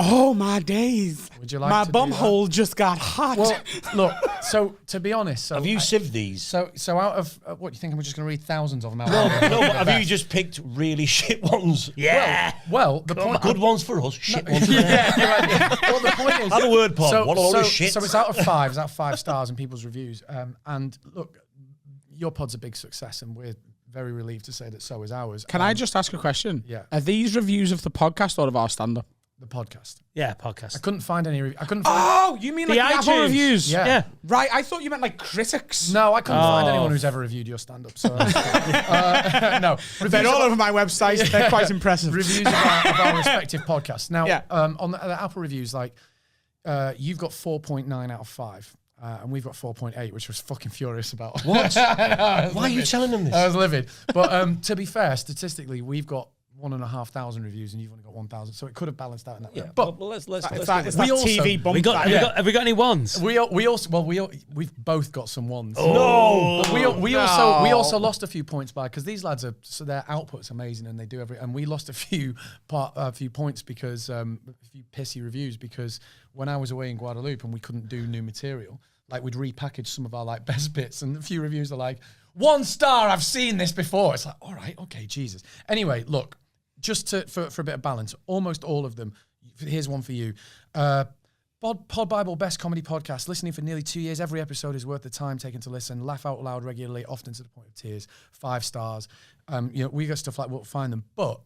Oh, my days. Would you like my to bum do that? hole just got hot. Well, look, so to be honest... Have you sieved these? So out of... what, do you think I'm just going to read thousands of them out? No, but have you just picked really shit ones? Yeah. Well, the point... Good ones for us, shit ones for them. Yeah. Well, the point is... Have a word, Paul. What a load of shit. So it's out of 5. It's out of 5 stars in people's reviews. And look, your pod's a big success, and we're very relieved to say that so is ours. Can I just ask a question? Yeah. Are these reviews of the podcast or of our stand-up? The podcast. Yeah, podcast. I couldn't find any... I couldn't find... Oh, you mean like the Apple iTunes. reviews? Yeah. Right, I thought you meant like critics. No, I couldn't find anyone who's ever reviewed your stand-up. So, no. They're all over my website. They're quite impressive. Reviews of our respective podcasts. Now, Yeah. on the Apple reviews, like, you've got 4.9 out of 5. And we've got 4.8, which I was fucking furious about. What? Why are you telling them this? I was livid. But to be fair, statistically, we've got 1,500 reviews and you've only got 1,000. So it could have balanced out in that way. But let's It's go that with We TV also- bump. Have we got any ones? we've both got some ones. No. But we also lost a few points because these lads are, so their output's amazing and they do and we lost a few points because a few pissy reviews because when I was away in Guadeloupe and we couldn't do new material, like we'd repackage some of our like best bits and a few reviews are like 1 star, I've seen this before. It's like, all right, okay, Jesus. Anyway, look, just for a bit of balance, almost all of them. Here's one for you. Pod Bible Best Comedy Podcast. Listening for nearly 2 years. Every episode is worth the time taken to listen. Laugh out loud regularly, often to the point of tears. 5 stars. We got stuff like we'll find them, but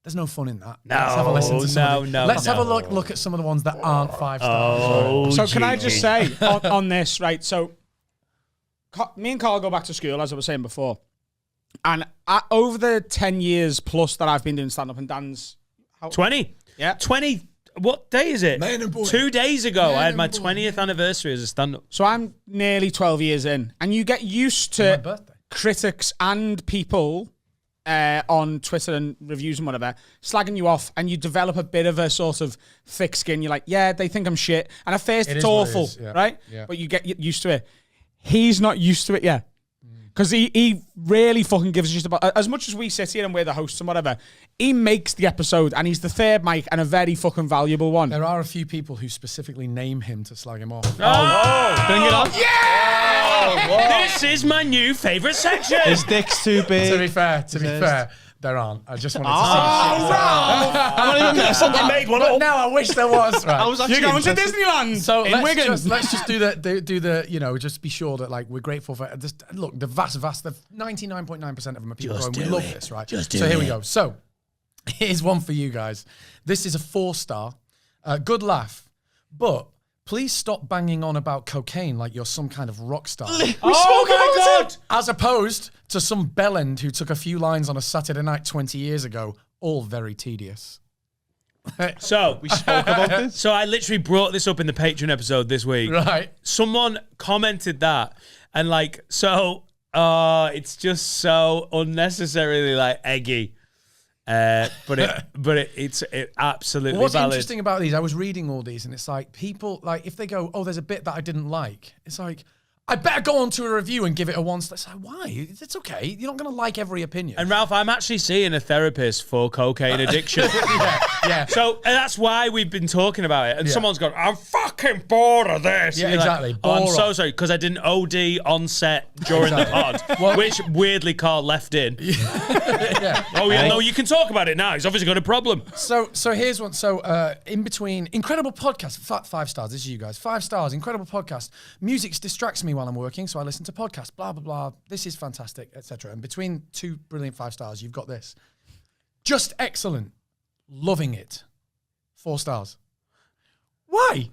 there's no fun in that. Let's have a listen to some of them. Let's have a look at some of the ones that aren't 5 stars. So can I just say on this, right? So me and Carl go back to school, as I was saying before. And over the 10 years plus that I've been doing stand-up, and Dan's... 20. Yeah. 20. What day is it? Man and boy. 2 days ago, Man I had my and boy. 20th anniversary as a stand-up. So I'm nearly 12 years in. And you get used My to birthday. critics and people on Twitter and reviews and whatever slagging you off, and you develop a bit of a sort of thick skin. You're like, yeah, they think I'm shit. And at first It it's is what it awful, is, yeah. right? Yeah. But you get used to it. He's not used to it yet. Because he really fucking gives a shit about... As much as we sit here and we're the hosts and whatever, he makes the episode and he's the third mic and a very fucking valuable one. There are a few people who specifically name him to slag him off. Bring it on. Yeah! This is my new favourite section. His dick's too big. To be fair, there aren't. I just wanted to say I made one But up. now I wish there was. Right. I was actually You're going to interested. Disneyland So in Wigan. let's just do the just be sure that like we're grateful for just look the vast the 99.9% of them are people Just going, we do love it. this, right? Just do so here we it. go. So here's one for you guys. This is a 4-star. Good laugh, but please stop banging on about cocaine like you're some kind of rock star. Oh my God! As opposed to some bellend who took a few lines on a Saturday night 20 years ago. All very tedious. So, We spoke about this. so I literally brought this up in the Patreon episode this week. Right. Someone commented that, and like, it's just so unnecessarily like eggy. But it's absolutely What's valid. interesting about these, I was reading all these and it's like people, like if they go, oh, there's a bit that I didn't like, it's like, I better go on to a review and give it a 1 star. It's like, why? It's okay. You're not going to like every opinion. And Ralph, I'm actually seeing a therapist for cocaine addiction. yeah. So that's why we've been talking about it. And Yeah. someone's gone, I'm fucking bored of this. Yeah, And you're exactly. Like, oh, I'm Bore so off. sorry, because I didn't OD on set during the pod, which weirdly Carl left in. yeah. Oh, yeah, no, you can talk about it now. He's obviously got a problem. So here's one. So in between, incredible podcast, 5 stars. This is you guys. 5 stars, incredible podcast. Music distracts me while I'm working, so I listen to podcasts. Blah blah blah. This is fantastic, etc. And between 2 brilliant 5 stars, you've got this. Just excellent, loving it. 4 stars. Why?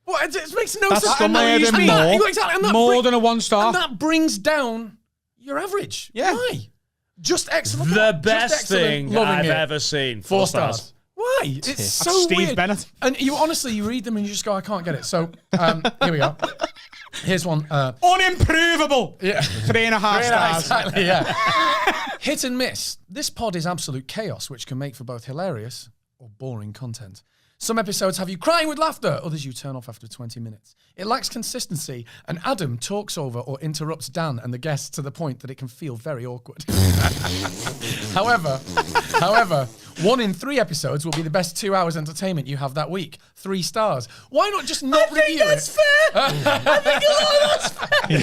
What? It makes no sense. from my head and And that- more. exactly, and that More than a 1 star. And that brings down your average. Yeah. Why? Just excellent. The Just best excellent, thing loving I've it. ever seen. 4 stars. Why? It's so Steve weird. Bennett. And you honestly, you read them and you just go, I can't get it. So here we go. Here's one. Unimprovable. Yeah. 3.5 stars. Exactly, yeah. Hit and miss. This pod is absolute chaos, which can make for both hilarious or boring content. Some episodes have you crying with laughter, others you turn off after 20 minutes. It lacks consistency, and Adam talks over or interrupts Dan and the guests to the point that it can feel very awkward. However, 1 in 3 episodes will be the best 2 hours entertainment you have that week. 3 stars. Why not just not review that's it? fair. I think a lot of that's fair. You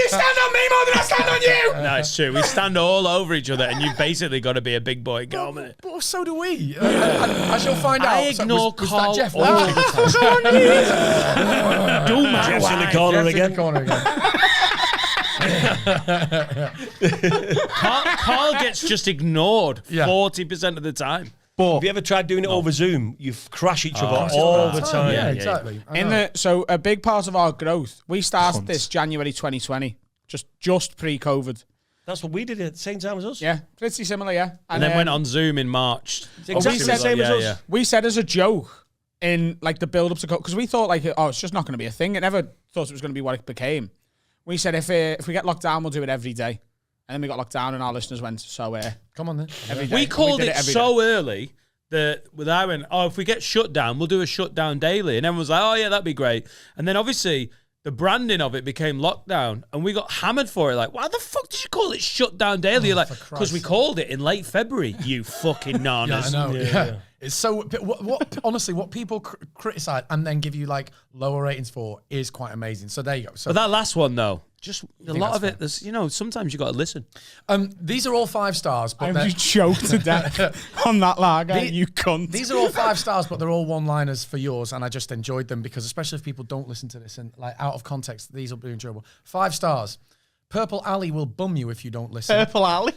stand on me more than I stand on you. No, it's true. We stand all over each other, and you've basically got to be a big boy. Go on, minute. But so do we. As you'll find out. I ignore was Carl that Jeff? all the time. Jeff's in the corner Jeff's in again. the corner again. Carl gets just ignored Yeah. 40% of the time. Have you ever tried doing it over Zoom? You crash each other all the time. Yeah, exactly. I In know. so a big part of our growth, we started this January 2020, just pre-COVID. That's what we did at the same time as us. Yeah, pretty similar. Yeah, And then went on Zoom in March. It's exactly the same as us. We said as a joke in like the build up to because we thought like, oh, it's just not going to be a thing. It never thought it was going to be what it became. We said if we get locked down, we'll do it every day. And then we got locked down, and our listeners went, so Come on then. every day. We called did it every so day. early that I went, oh, if we get shut down, we'll do a shutdown daily. And everyone was like, oh, yeah, that'd be great. And then obviously the branding of it became lockdown, and we got hammered for it. Like, why the fuck did you call it shutdown daily? You're like, because we called it in late February, you fucking nanas. Yeah, I know. Yeah. It's so. What honestly, what people criticize and then give you like lower ratings for is quite amazing. So there you go. So But that last one, though, just a lot that's of it, there's, sometimes you got to listen. these are all 5 stars, but I they're- you choked to death on that lager, you cunt. these are all 5 stars, but they're all one-liners for yours, and I just enjoyed them because, especially if people don't listen to this and like out of context, these will be enjoyable. 5 stars. Purple Alley will bum you if you don't listen. Purple Alley.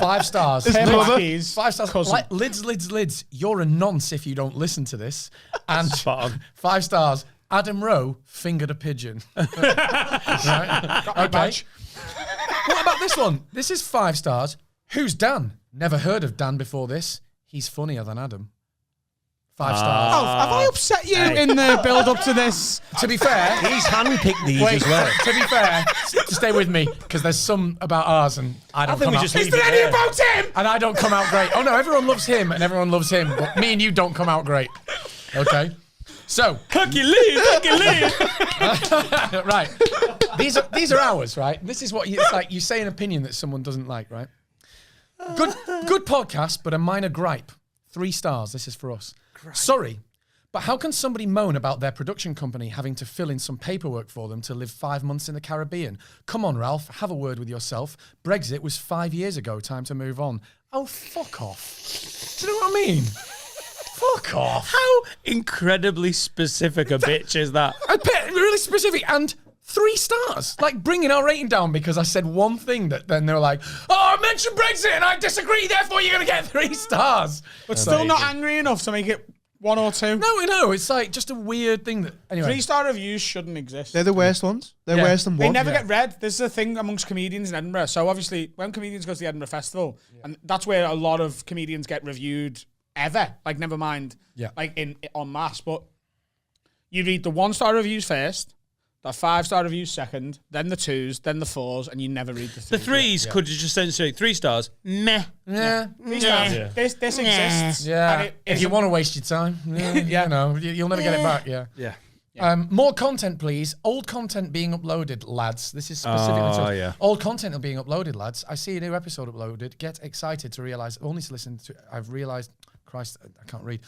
5 stars. Purple Keys. 5 stars. Cousin. Like, lids. You're a nonce if you don't listen to this. And Spot on. 5 stars. Adam Rowe fingered a pigeon. Right? Got my badge. What about this one? This is 5 stars. Who's Dan? Never heard of Dan before this. He's funnier than Adam. 5 stars. Oh, have I upset you in the build up to this? To be fair, He's handpicked these wait, as well. to be fair, stay with me because there's some about ours and I don't think come we out. just Is leave there it any there. about him? And I don't come out great. Oh no, everyone loves him and everyone loves him, but me and you don't come out great. Okay? So, Hercules. right. These are ours, right? This is what it's like you say an opinion that someone doesn't like, right? Good podcast, but a minor gripe. 3 stars. This is for us. Sorry, but how can somebody moan about their production company having to fill in some paperwork for them to live 5 months in the Caribbean? Come on, Ralph, have a word with yourself. Brexit was 5 years ago. Time to move on. Oh, fuck off. Do you know what I mean? Fuck off. How incredibly specific a bitch is that? Really specific and 3 stars. Like bringing our rating down because I said one thing that then they were like, oh, I mentioned Brexit and I disagree, therefore you're going to get 3 stars. But still not angry enough to make it 1 or 2. No, it's like just a weird thing that, anyway. 3-star reviews shouldn't exist. They're the worst ones. They're Yeah. worse than They one. never get read. This is a thing amongst comedians in Edinburgh. So obviously, when comedians go to the Edinburgh Festival, and that's where a lot of comedians get reviewed ever. Like, never mind, like en masse. But you read the 1-star reviews first, the 5-star reviews second, then the 2s, then the 4s, and you never read the 3s. The 3s could you just say 3 stars? Meh. Yeah. 3 stars. Yeah. This exists. Yeah. And it If you isn't- want to waste your time, you know, you'll never get it back. Yeah. Yeah. More content, please. Old content being uploaded, lads. This is specifically. Oh, to yeah. Old content are being uploaded, lads. I see a new episode uploaded. Get excited to realize. Only to listen to. I've realized. Christ, I can't read.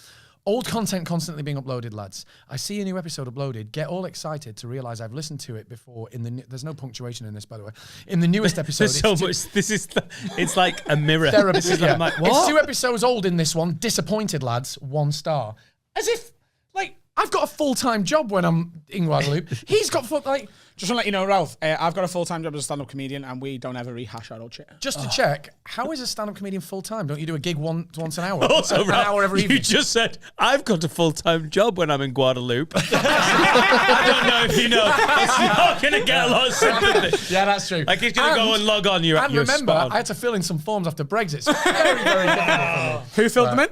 Old content constantly being uploaded, lads. I see a new episode uploaded. Get all excited to realize I've listened to it before. There's no punctuation in this, by the way. In the newest episode, There's so it's much. It's like a mirror. therapy. This is Yeah. I'm like, It's what? 2 episodes old in this one. Disappointed, lads. 1 star. As if, like, I've got a full-time job when I'm in Guadeloupe. He's got Just want to let you know, Ralph, I've got a full-time job as a stand-up comedian, and we don't ever rehash our old shit. just to check, how is a stand-up comedian full-time? Don't you do a gig once an hour? Also, an Ralph, hour every you evening? just said, I've got a full-time job when I'm in Guadeloupe. I don't know if you know. It's not going to get a lot of sympathy. Yeah, that's true. Like, he's going to go and log on. You're And you're remember, spot on. I had to fill in some forms after Brexit. So very, very difficult for me. Who filled them in?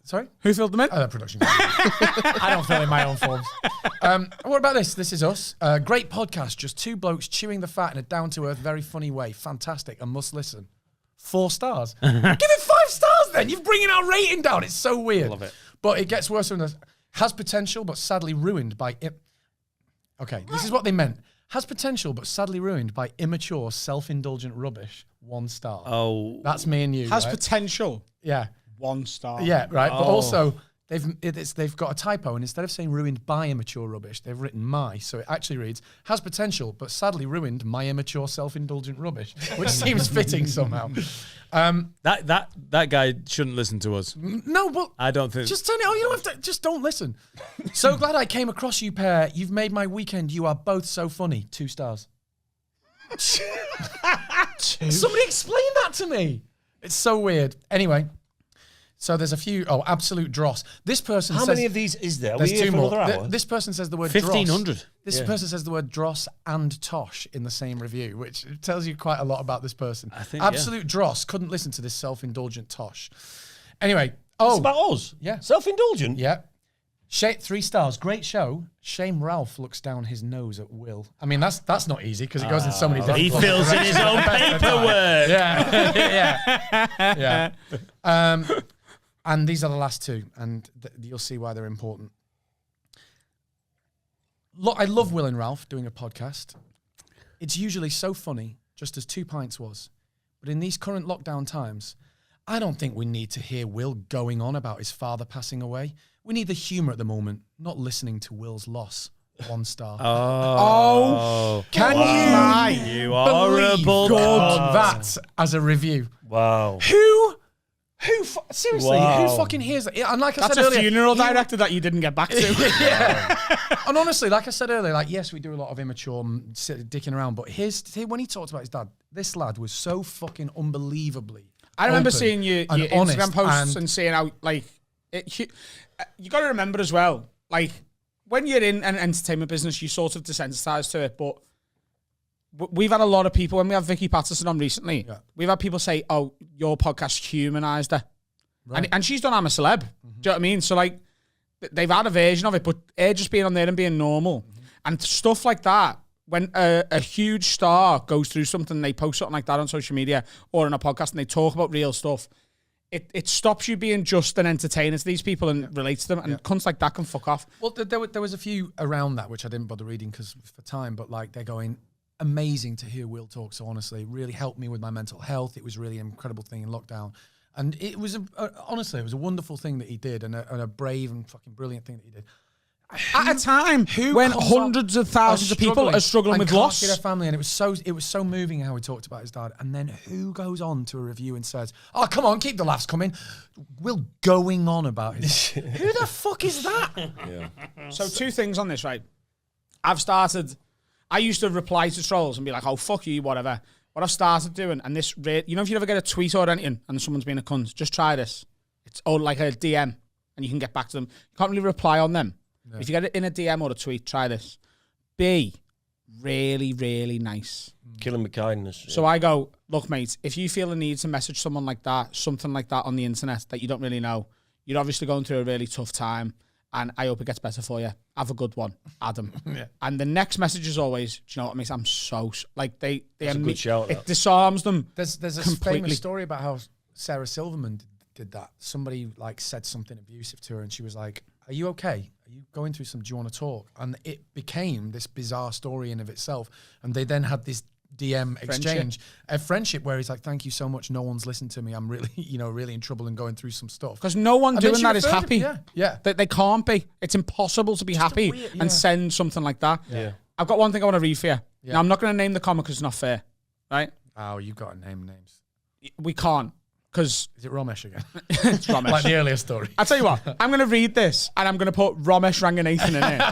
Sorry? Who filled them in? Production. I don't fill in my own forms. What about this? This is us. Great podcast. Just 2 blokes chewing the fat in a down-to-earth, very funny way. Fantastic. A must listen. 4 stars. Give it 5 stars then. You're bringing our rating down. It's so weird. Love it. But it gets worse than this. Has potential, but sadly ruined by... Okay, this is what they meant. Has potential, but sadly ruined by immature, self-indulgent rubbish. 1 star. Oh. That's me and you, Has right? potential. Yeah. 1 star. Yeah, right. But Oh. also, they've got a typo, and instead of saying ruined by immature rubbish, they've written my. So it actually reads, has potential, but sadly ruined my immature, self-indulgent rubbish, which seems fitting somehow. That guy shouldn't listen to us. No, but I don't think. just turn it on. You don't have to. Just don't listen. So glad I came across you, pair. You've made my weekend. You are both so funny. 2 stars. Somebody explain that to me. It's so weird. Anyway, so there's a few. Oh, absolute dross. This person How says, many of these is there? Are we there's here 2 for more. another hour? This person says the word 1,500. dross. This person says the word dross and tosh in the same review, which tells you quite a lot about this person. I think, absolute dross. Couldn't listen to this self-indulgent tosh. Anyway. It's about us. Yeah. Self-indulgent. Yeah. 3 stars. Great show. Shame Ralph looks down his nose at Will. I mean, that's not easy because it goes in so many different He fills in his own paperwork. Yeah. And these are the last 2, and you'll see why they're important. Look, I love Will and Ralph doing a podcast. It's usually so funny, just as 2 Pints was. But in these current lockdown times, I don't think we need to hear Will going on about his father passing away. We need the humour at the moment, not listening to Will's loss. 1 star. Oh. Can you You horrible believe cunt. that as a review? Wow. Seriously, Wow. who fucking hears that? And like I That's said a earlier, funeral he- director that you didn't get back to. And honestly, like I said earlier, like, yes, we do a lot of immature dicking around, but when he talked about his dad, this lad was so fucking unbelievably I remember open seeing your and honest Instagram posts and seeing how, like, you got to remember as well, like, when you're in an entertainment business, you sort of desensitized to it, but we've had a lot of people, when we have Vicky Patterson on recently, we've had people say, oh, your podcast humanized her. Right. And she's done I'm a Celeb. Do you know what I mean? So, like, they've had a version of it, but her just being on there and being normal. And stuff like that, when a huge star goes through something, they post something like that on social media or in a podcast and they talk about real stuff, it stops you being just an entertainer to these people and relate to them. And cunts like that can fuck off. Well, there was a few around that, which I didn't bother reading because for time, but like they're going, amazing to hear Will talk. So honestly, it really helped me with my mental health. It was really an incredible thing in lockdown. And it was, honestly, it was a wonderful thing that he did and a brave and fucking brilliant thing that he did. At a time when hundreds of thousands of people are struggling with loss. Their family, and it was so moving how he talked about his dad. And then who goes on to a review and says, "Oh, come on, keep the laughs coming." Will going on about his who the fuck is that? So 2 things on this, right? I used to reply to trolls and be like, "Oh, fuck you, whatever." What I've started doing, and this, you know, if you ever get a tweet or anything and someone's being a cunt, just try this. It's like a DM, and you can get back to them. You can't really reply on them. No. If you get it in a DM or a tweet, try this. Be really, really nice. Kill him with kindness. So I go, look, mate, if you feel a need to message someone like that, something like that on the internet that you don't really know, you're obviously going through a really tough time, and I hope it gets better for you. Have a good one, Adam. And the next message is always, do you know what, mate? I'm so like they That's a good shout, it disarms them. There's a famous story about how Sarah Silverman did that. Somebody like said something abusive to her, and she was like, "Are you okay? Are you going through some? Do you want to talk?" And it became this bizarre story in of itself. And they then had this DM exchange, a friendship where he's like, "Thank you so much. No one's listened to me. I'm really, really in trouble and going through some stuff." Because no one doing that is happy. Yeah. They can't be. It's impossible to be happy and send something like that. Yeah. I've got one thing I want to read for you. Yeah. Now, I'm not going to name the comic because it's not fair, right? Oh, you've got to name names. We can't. Because is it Ramesh again? It's Ramesh. Like the earlier story. I'll tell you what, I'm going to read this and I'm going to put Ramesh Ranganathan in it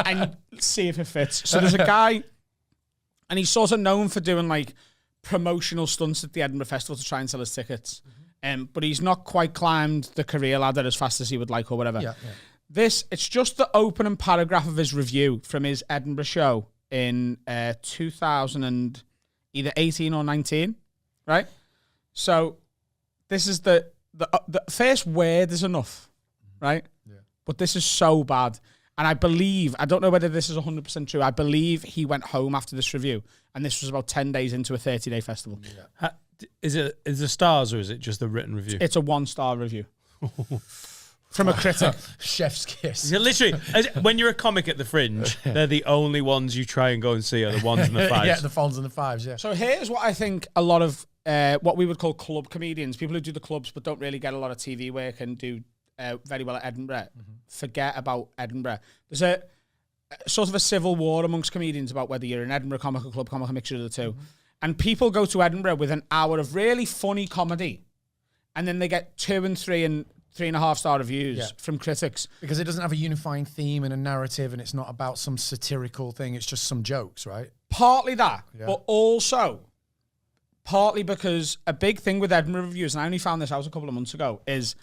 and see if it fits. So there's a guy, and he's sort of known for doing like promotional stunts at the Edinburgh Festival to try and sell his tickets. But he's not quite climbed the career ladder as fast as he would like or whatever. It's just the opening paragraph of his review from his Edinburgh show in 2018 or 19, right? So this is the first word is enough, right? Yeah. But this is so bad. And I don't know whether this is 100% true. I believe he went home after this review, and this was about 10 days into a 30-day festival. Yeah. Is it stars or is it just the written review? It's a 1-star review from a critic. Chef's kiss. Literally, when you're a comic at the Fringe, they're the only ones you try and go and see are the 1s and the 5s. Yeah, the 4s and the 5s, yeah. So here's what I think a lot of what we would call club comedians, people who do the clubs but don't really get a lot of TV work and do very well at Edinburgh, forget about Edinburgh. There's a sort of a civil war amongst comedians about whether you're an Edinburgh comic or club comic, a mixture of the two. And people go to Edinburgh with an hour of really funny comedy, and then they get 2 and 3 and 3.5-star reviews from critics. Because it doesn't have a unifying theme and a narrative, and it's not about some satirical thing. It's just some jokes, right? Partly that, but also partly because a big thing with Edinburgh reviews, and I only found this out a couple of months ago, is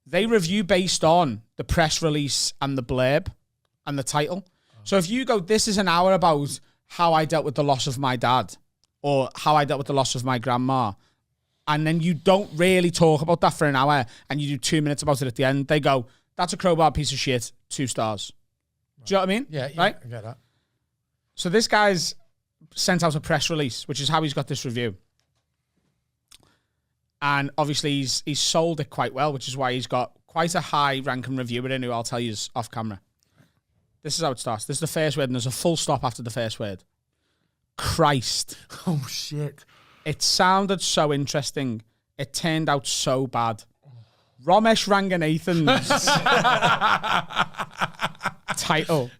they review based on the press release and the blurb and the title. So if you go, this is an hour about how I dealt with the loss of my dad or how I dealt with the loss of my grandma, and then you don't really talk about that for an hour and you do 2 minutes about it at the end, they go, that's a crowbar piece of shit, 2 stars. Right. Do you know what I mean? Yeah, right? I get that. So this guy's sent out a press release, which is how he's got this review. And obviously he's sold it quite well, which is why he's got quite a high ranking reviewer in who I'll tell you off camera. This is how it starts. This is the first word, and there's a full stop after the first word. Christ. Oh, shit. It sounded so interesting. It turned out so bad. Ramesh Ranganathan's title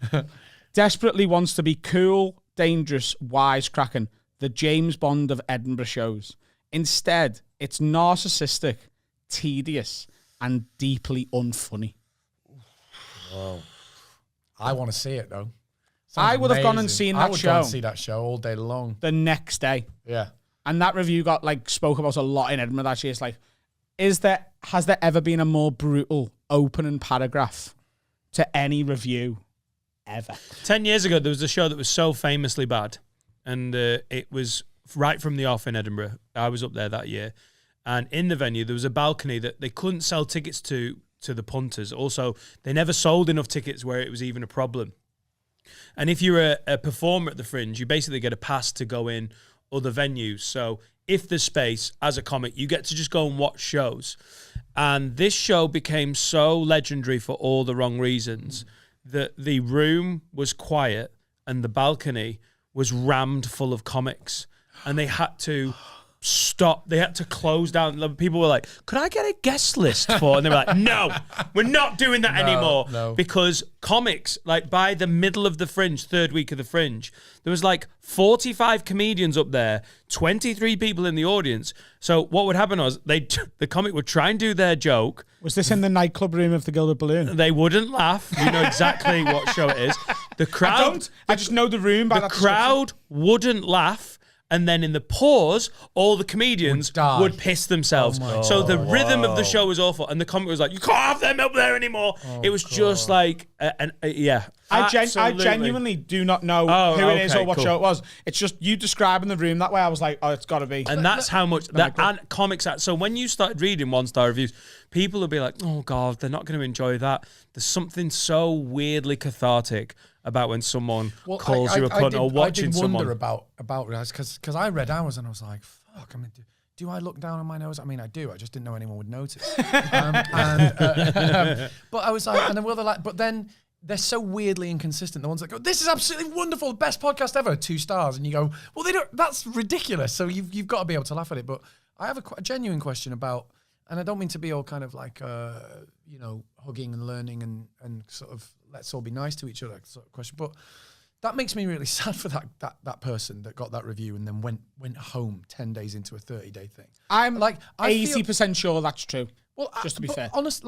desperately wants to be cool, dangerous, wisecracking, the James Bond of Edinburgh shows. Instead, it's narcissistic, tedious, and deeply unfunny. Wow. I want to see it, though. I would have gone and seen that show. I would go and see that show all day long. The next day. Yeah. And that review got, spoke about a lot in Edinburgh that year. It's like, has there ever been a more brutal opening paragraph to any review ever? 10 years ago, there was a show that was so famously bad. And it was right from the off in Edinburgh. I was up there that year. And in the venue, there was a balcony that they couldn't sell tickets to the punters. Also, they never sold enough tickets where it was even a problem. And if you're a performer at the Fringe, you basically get a pass to go in other venues. So if there's space, as a comic, you get to just go and watch shows. And this show became so legendary for all the wrong reasons that the room was quiet and the balcony was rammed full of comics. And they had to stop. They had to close down. People were like, could I get a guest list for? And they were like, no, we're not doing that anymore. No. Because comics, by the middle of the Fringe, third week of the Fringe, there was 45 comedians up there, 23 people in the audience. So what would happen was the comic would try and do their joke. Was this in the nightclub room of the Gilded Balloon? They wouldn't laugh. You know exactly what show it is. The crowd. I don't. I just know the room by the that crowd wouldn't laugh. And then in the pause, all the comedians would piss themselves. So the rhythm of the show was awful. And the comic was like, you can't have them up there anymore. It was just yeah. I genuinely do not know who it is or what show it was. It's just you describing the room that way. I was like, oh, it's got to be. And that's how much and comics. So when you started reading 1-star reviews, people will be like, oh God, they're not going to enjoy that. There's something so weirdly cathartic about when someone calls you a cunt or watching someone. I did wonder about it because I read ours and I was like, fuck, I mean, do I look down on my nose? I mean, I do. I just didn't know anyone would notice. But I was like, and then they're like, but then they're so weirdly inconsistent. The ones that go, this is absolutely wonderful, the best podcast ever, 2 stars. And you go, well, they don't. That's ridiculous. So you've got to be able to laugh at it. But I have a genuine question about, and I don't mean to be all kind of hugging and learning and sort of let's all be nice to each other sort of question. But that makes me really sad for that person that got that review and then went home 10 days into a 30-day thing. I'm 80% sure that's true. Well, just to be fair. Honest,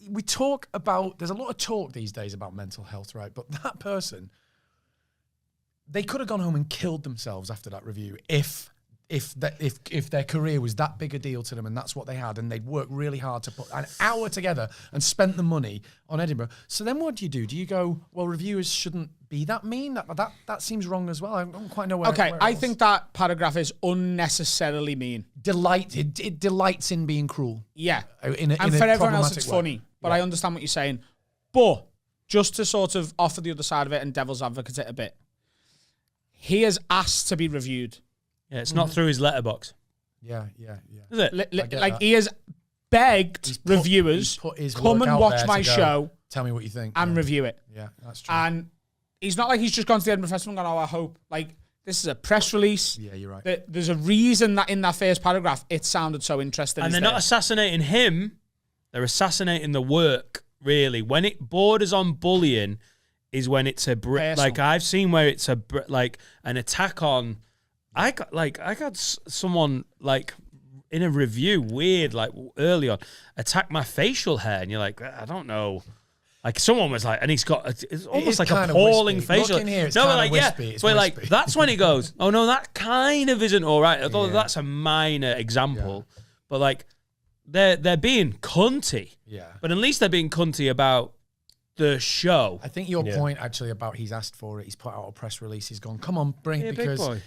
we talk about, there's a lot of talk these days about mental health, right? But that person, they could have gone home and killed themselves after that review if their career was that big a deal to them and that's what they had and they'd worked really hard to put an hour together and spent the money on Edinburgh. So then what do? Do you go, well, reviewers shouldn't be that mean? That seems wrong as well. I don't quite know where. Okay, I think that paragraph is unnecessarily mean. It delights in being cruel. Yeah. And for everyone else it's funny. But I understand what you're saying. But just to sort of offer the other side of it and devil's advocate it a bit, he has asked to be reviewed. Yeah, it's not through his letterbox. Yeah. Is it? I get Like that. he has begged He's reviewers, put his come work and out watch there my to go, show Tell me what you think. and review it. Yeah, that's true. And he's not like he's just gone to the Edinburgh Festival and gone, I hope. Like, this is a press release. Yeah, you're right. There's a reason that in that first paragraph, it sounded so interesting. And they're not assassinating him; they're assassinating the work. Really, when it borders on bullying, is when it's like I've seen where it's like an attack on. I got someone like in a review, weird, like early on, attack my facial hair, and you're like, I don't know. Like someone was like, and he's got it's almost like appalling facial. Look in here, it's no, kind like of wispy. yeah, It's but wispy. like that's when he goes, oh no, that kind of isn't all right. Although that's a minor example, but like they're being cunty. Yeah, but at least they're being cunty about the show. I think your point actually about he's asked for it. He's put out a press release. He's gone, come on, bring it because. Big boy.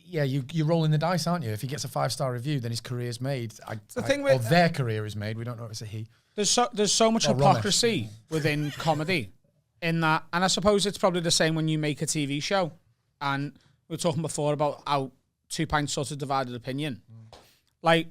Yeah, you're rolling the dice, aren't you? If he gets a 5-star review, then his career's made. Or their career is made. We don't know if it's a he. There's so much hypocrisy within comedy in that, and I suppose it's probably the same when you make a TV show. And we were talking before about how 2 Pints sort of divided opinion. Like,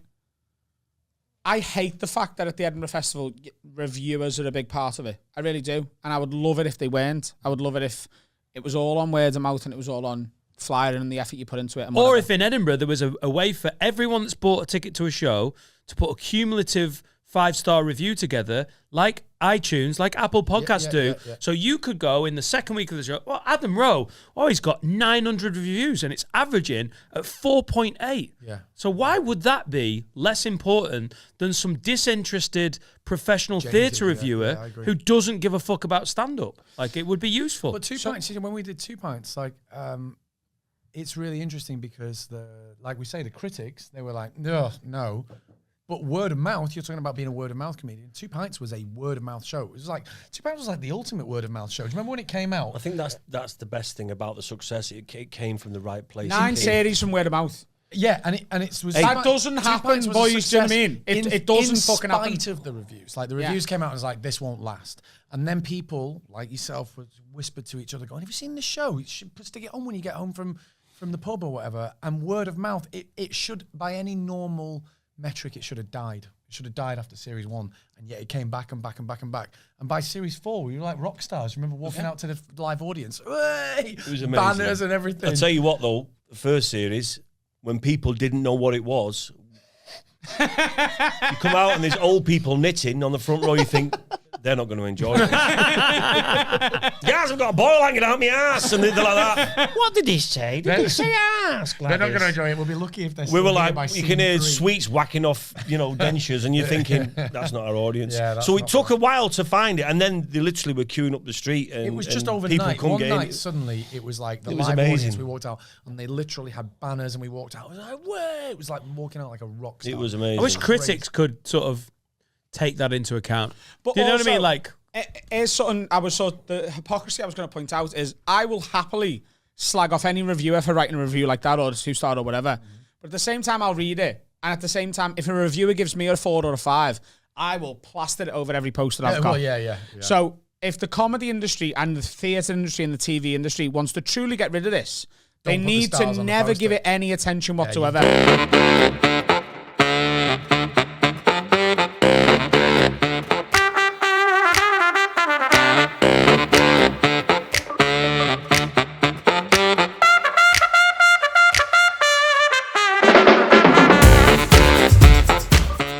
I hate the fact that at the Edinburgh Festival, reviewers are a big part of it. I really do. And I would love it if they weren't. I would love it if it was all on word of mouth and it was all on flyer and the effort you put into it. And or if in Edinburgh there was a way for everyone that's bought a ticket to a show to put a cumulative 5-star review together, like iTunes, like Apple Podcasts do. So you could go in the second week of the show, well, Adam Rowe, he's got 900 reviews and it's averaging at 4.8. Yeah. So why would that be less important than some disinterested professional theatre reviewer who doesn't give a fuck about stand-up? Like, it would be useful. But 2 Pints, when we did 2 Pints, like, it's really interesting because like we say, the critics, they were like, no. But word of mouth, you're talking about being a word of mouth comedian. 2 Pints was a word of mouth show. It was like 2 Pints was like the ultimate word of mouth show. Do you remember when it came out? I think that's the best thing about the success. It came from the right place. 9 series from word of mouth. Yeah, and it was that doesn't happen, boys. Do you know what I mean? It doesn't fucking happen. In spite of the reviews, like the reviews came out and was like, this won't last. And then people like yourself would whisper to each other, going, "Have you seen the show? You should stick it on when you get home from the pub or whatever." And word of mouth, it should, by any normal metric, it should have died. It should have died after series 1, and yet it came back and back and back and back. And by series 4, we were like rock stars. Remember walking out to the live audience, it was amazing. Banners and everything. I'll tell you what, though, the first series, when people didn't know what it was, you come out and there's old people knitting on the front row. You think they're not going to enjoy it. Guys, I've got a boil hanging out my ass, and they're like that. What did he say? Did he say ass? They're not going to enjoy it. We'll be lucky if they're. We were like, you can hear sweets whacking off, dentures, and you're thinking that's not our audience. Yeah, so it took a while to find it, and then they literally were queuing up the street. And it was just and overnight. People One night, suddenly, it was like the it was live amazing. audience. We walked out, and they literally had banners, and we walked out. I was like, "Whoa!" It was like walking out like a rock star. It was amazing. I wish critics could sort of take that into account. But do you know what I also, mean? Like, here's something the hypocrisy I was going to point out is I will happily slag off any reviewer for writing a review like that or a 2-star or whatever. But at the same time, I'll read it. And at the same time, if a reviewer gives me a 4 or a 5, I will plaster it over every post that I've got. Well, yeah. So if the comedy industry and the theatre industry and the TV industry wants to truly get rid of this, they need to never give it any attention whatsoever.